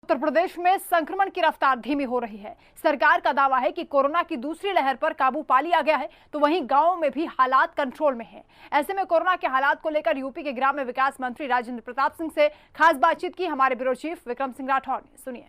उत्तर प्रदेश में संक्रमण की रफ्तार धीमी हो रही है। सरकार का दावा है कि कोरोना की दूसरी लहर पर काबू पा लिया गया है, तो वहीं गांवों में भी हालात कंट्रोल में हैं। ऐसे में कोरोना के हालात को लेकर यूपी के ग्राम्य विकास मंत्री राजेंद्र प्रताप सिंह से खास बातचीत की हमारे ब्यूरो चीफ विक्रम सिंह राठौर ने। सुनिए।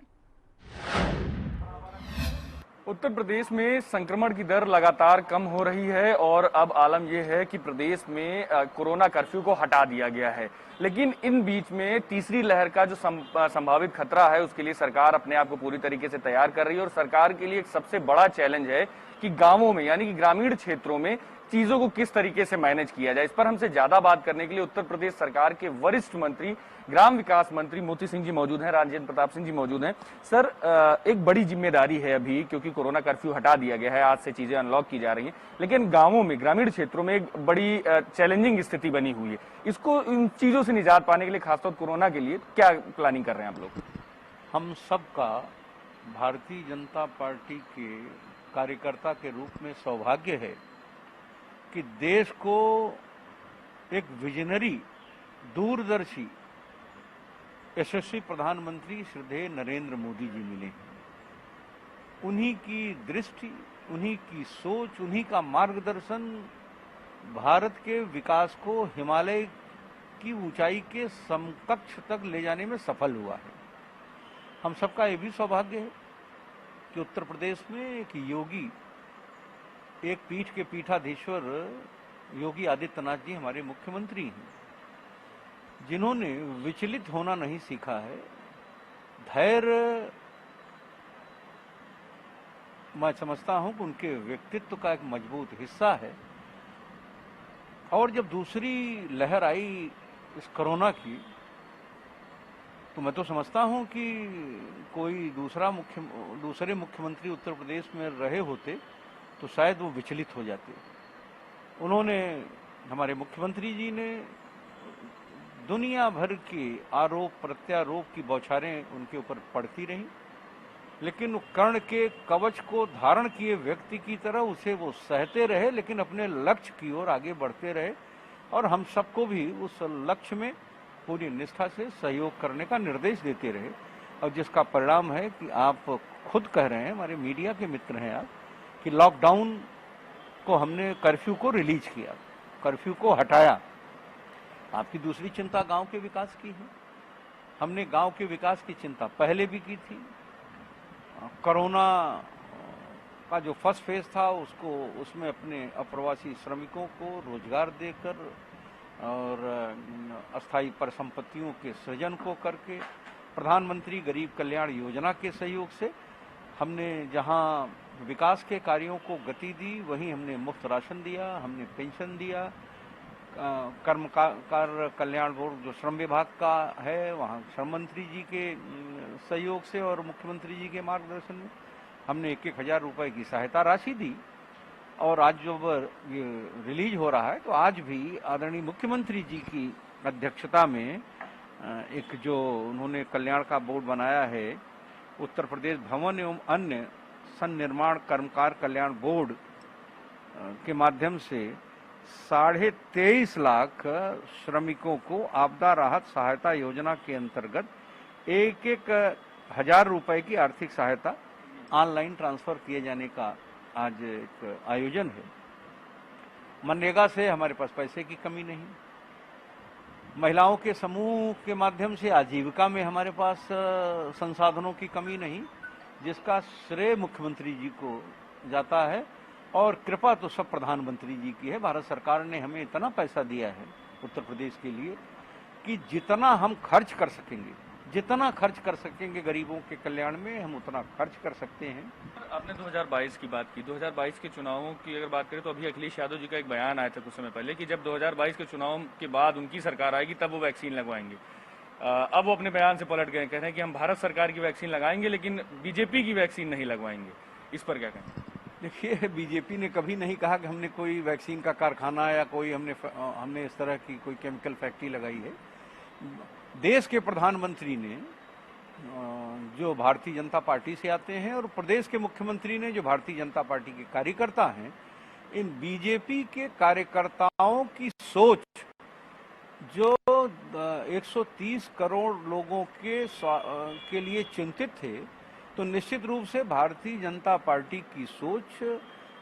उत्तर प्रदेश में संक्रमण की दर लगातार कम हो रही है और अब आलम यह है कि प्रदेश में कोरोना कर्फ्यू को हटा दिया गया है। लेकिन इन बीच में तीसरी लहर का जो संभावित खतरा है, उसके लिए सरकार अपने आप को पूरी तरीके से तैयार कर रही है और सरकार के लिए एक सबसे बड़ा चैलेंज है कि गांवों में यानी कि ग्रामीण क्षेत्रों में चीजों को किस तरीके से मैनेज किया जाए। इस पर हमसे ज्यादा बात करने के लिए उत्तर प्रदेश सरकार के वरिष्ठ मंत्री, ग्राम विकास मंत्री मोती सिंह जी मौजूद हैं, राजेंद्र प्रताप सिंह जी मौजूद हैं। सर, एक बड़ी जिम्मेदारी है अभी, क्योंकि कोरोना कर्फ्यू हटा दिया गया है, आज से चीजें अनलॉक की जा रही हैं, लेकिन गांवों में, ग्रामीण क्षेत्रों में एक बड़ी चैलेंजिंग स्थिति बनी हुई है। इसको, इन चीजों से निजात पाने के लिए, खासतौर कोरोना के लिए क्या प्लानिंग कर रहे हैं आप लोग? हम सबका भारतीय जनता पार्टी के कार्यकर्ता के रूप में सौभाग्य है कि देश को एक विजनरी, दूरदर्शी, यशस्वी प्रधानमंत्री श्रद्धेय नरेंद्र मोदी जी मिले हैं। उन्हीं की दृष्टि, उन्हीं की सोच, उन्हीं का मार्गदर्शन भारत के विकास को हिमालय की ऊंचाई के समकक्ष तक ले जाने में सफल हुआ है। हम सबका ये भी सौभाग्य है कि उत्तर प्रदेश में एक योगी, एक पीठ के पीठाधीश्वर योगी आदित्यनाथ जी हमारे मुख्यमंत्री हैं, जिन्होंने विचलित होना नहीं सीखा है। धैर्य, मैं समझता हूं कि उनके व्यक्तित्व का एक मजबूत हिस्सा है। और जब दूसरी लहर आई इस कोरोना की, तो मैं तो समझता हूं कि कोई दूसरे मुख्यमंत्री उत्तर प्रदेश में रहे होते तो शायद वो विचलित हो जाते। उन्होंने, हमारे मुख्यमंत्री जी ने दुनिया भर के आरोप प्रत्यारोप की बौछारें उनके ऊपर पड़ती रहीं, लेकिन वो कर्ण के कवच को धारण किए व्यक्ति की तरह उसे वो सहते रहे, लेकिन अपने लक्ष्य की ओर आगे बढ़ते रहे और हम सबको भी उस लक्ष्य में पूरी निष्ठा से सहयोग करने का निर्देश देते रहे। और जिसका परिणाम है कि आप खुद कह रहे हैं, हमारे मीडिया के मित्र हैं आप, कि लॉकडाउन को हमने, कर्फ्यू को रिलीज किया, कर्फ्यू को हटाया। आपकी दूसरी चिंता गांव के विकास की है। हमने गांव के विकास की चिंता पहले भी की थी। कोरोना का जो फर्स्ट फेज था, उसमें अपने अप्रवासी श्रमिकों को रोजगार देकर और अस्थायी परिसंपत्तियों के सृजन को करके, प्रधानमंत्री गरीब कल्याण योजना के सहयोग से हमने जहां विकास के कार्यों को गति दी, वहीं हमने मुफ्त राशन दिया, हमने पेंशन दिया। कर्मकार कल्याण बोर्ड जो श्रम विभाग का है, वहाँ श्रम मंत्री जी के सहयोग से और मुख्यमंत्री जी के मार्गदर्शन में हमने 1,000 रुपए की सहायता राशि दी। और आज जब ये रिलीज हो रहा है, तो आज भी आदरणीय मुख्यमंत्री जी की अध्यक्षता में एक जो उन्होंने कल्याण का बोर्ड बनाया है, उत्तर प्रदेश भवन एवं अन्य सन्निर्माण कर्मकार कल्याण बोर्ड के माध्यम से 23.5 लाख श्रमिकों को आपदा राहत सहायता योजना के अंतर्गत 1,000 रुपए की आर्थिक सहायता ऑनलाइन ट्रांसफर किए जाने का आज एक आयोजन है। मनरेगा से हमारे पास पैसे की कमी नहीं, महिलाओं के समूह के माध्यम से आजीविका में हमारे पास संसाधनों की कमी नहीं, जिसका श्रेय मुख्यमंत्री जी को जाता है। और कृपा तो सब प्रधानमंत्री जी की है। भारत सरकार ने हमें इतना पैसा दिया है उत्तर प्रदेश के लिए कि जितना हम खर्च कर सकेंगे गरीबों के कल्याण में, हम उतना खर्च कर सकते हैं। आपने 2022 की बात की, 2022 के चुनावों की अगर बात करें तो अभी अखिलेश यादव जी का एक बयान आया था कुछ समय पहले कि जब 2022 के चुनाव के बाद उनकी सरकार आएगी तब वो वैक्सीन लगवाएंगे। अब वो अपने बयान से पलट गए, कह रहे हैं कि हम भारत सरकार की वैक्सीन लगाएंगे लेकिन बीजेपी की वैक्सीन नहीं लगवाएंगे। इस पर क्या कहें? देखिए, बीजेपी ने कभी नहीं कहा कि हमने कोई वैक्सीन का कारखाना या कोई हमने इस तरह की कोई केमिकल फैक्ट्री लगाई है। देश के प्रधानमंत्री ने जो भारतीय जनता पार्टी से आते हैं और प्रदेश के मुख्यमंत्री ने जो भारतीय जनता पार्टी के कार्यकर्ता हैं, इन बीजेपी के कार्यकर्ताओं की सोच जो 130 करोड़ लोगों के लिए चिंतित थे, तो निश्चित रूप से भारतीय जनता पार्टी की सोच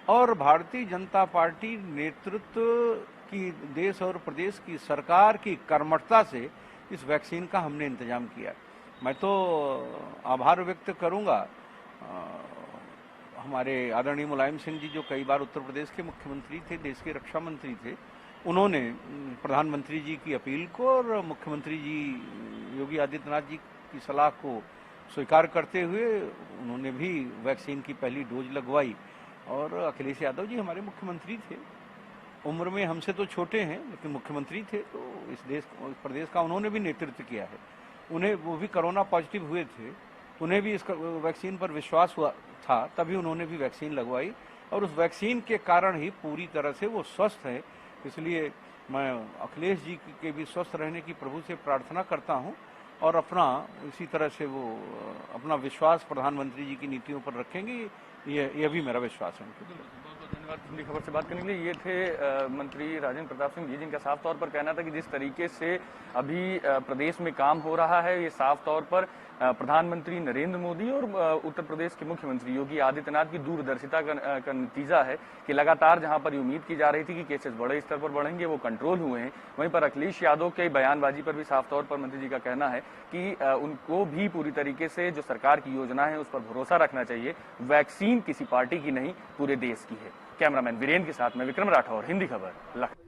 और भारतीय जनता पार्टी नेतृत्व की देश और प्रदेश की सरकार की कर्मठता से इस वैक्सीन का हमने इंतजाम किया। मैं तो आभार व्यक्त करूंगा हमारे आदरणीय मुलायम सिंह जी, जो कई बार उत्तर प्रदेश के मुख्यमंत्री थे, देश के रक्षा मंत्री थे। उन्होंने प्रधानमंत्री जी की अपील को और मुख्यमंत्री जी योगी आदित्यनाथ जी की सलाह को स्वीकार करते हुए उन्होंने भी वैक्सीन की पहली डोज लगवाई। और अखिलेश यादव जी हमारे मुख्यमंत्री थे, उम्र में हमसे तो छोटे हैं लेकिन मुख्यमंत्री थे, तो इस प्रदेश का उन्होंने भी नेतृत्व किया है। उन्हें, वो भी कोरोना पॉजिटिव हुए थे, उन्हें भी इस वैक्सीन पर विश्वास हुआ था, तभी उन्होंने भी वैक्सीन लगवाई और उस वैक्सीन के कारण ही पूरी तरह से वो स्वस्थ है। इसलिए मैं अखिलेश जी के भी स्वस्थ रहने की प्रभु से प्रार्थना करता हूं और अपना इसी तरह से वो अपना विश्वास प्रधानमंत्री जी की नीतियों पर रखेंगे, ये भी मेरा विश्वास है। धन्यवाद। हिंदी खबर से बात करने के लिए ये थे मंत्री राजेंद्र प्रताप सिंह जी, जिनका साफ तौर पर कहना था कि जिस तरीके से अभी प्रदेश में काम हो रहा है, ये साफ तौर पर प्रधानमंत्री नरेंद्र मोदी और उत्तर प्रदेश के मुख्यमंत्री योगी आदित्यनाथ की दूरदर्शिता का नतीजा है कि लगातार जहां पर उम्मीद की जा रही थी कि केसेस बड़े स्तर पर बढ़ेंगे, वो कंट्रोल हुए हैं। वहीं पर अखिलेश यादव के बयानबाजी पर भी साफ तौर पर मंत्री जी का कहना है कि उनको भी पूरी तरीके से जो सरकार की योजना है उस पर भरोसा रखना चाहिए। वैक्सीन किसी पार्टी की नहीं, पूरे देश की है। कैमरामैन वीरेंद्र के साथ में विक्रम राठौर, हिंदी खबर, लखनऊ।